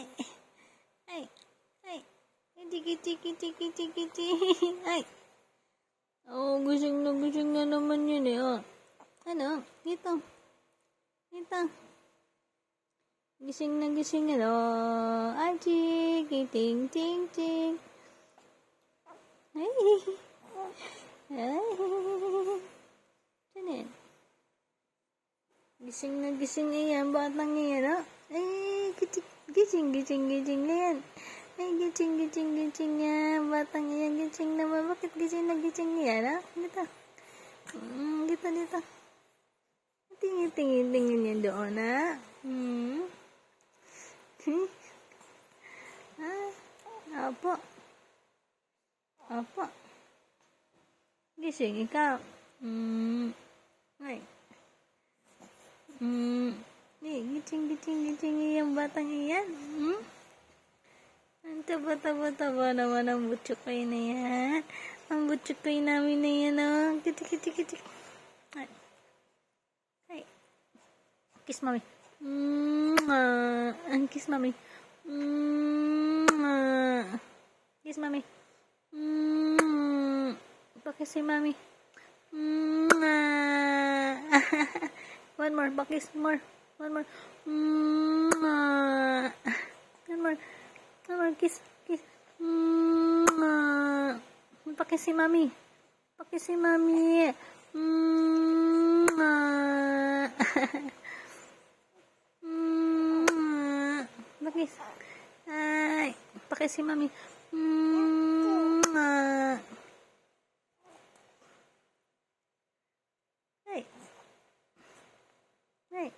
Ay. Ay. Ay. Tiki, tiki, tiki, tiki, tiki. Ay. Oh, gising na naman yun eh. Oh. Ano? Dito. Dito. Gising na. Oh. Ay, chiki, ting, ting, ting. Ay. Ay. Saan yan? Gising na yan. Batang yan, oh. Ay, gising na yan. Ay, gising yan. Batang yan, gising naman. Bakit gising na yan, ha? Dito. Dito. Tingin yan doon, ha? Opo. Gising ikaw. Ay. Gising yung batang iyan. Ang taba naman ang butsukoy na yan. Ang butsukoy namin na yan, oh. Kiti. Ay. Kiss mami. Kiss mami. Kiss mami. Pakis si mami. One more, pakis more. One more. One more, kiss. Pakis si mami. Pakis. Ay, pakis si mami. Ay.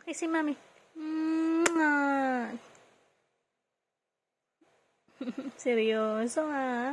Pakis si mami. Seryoso, ha?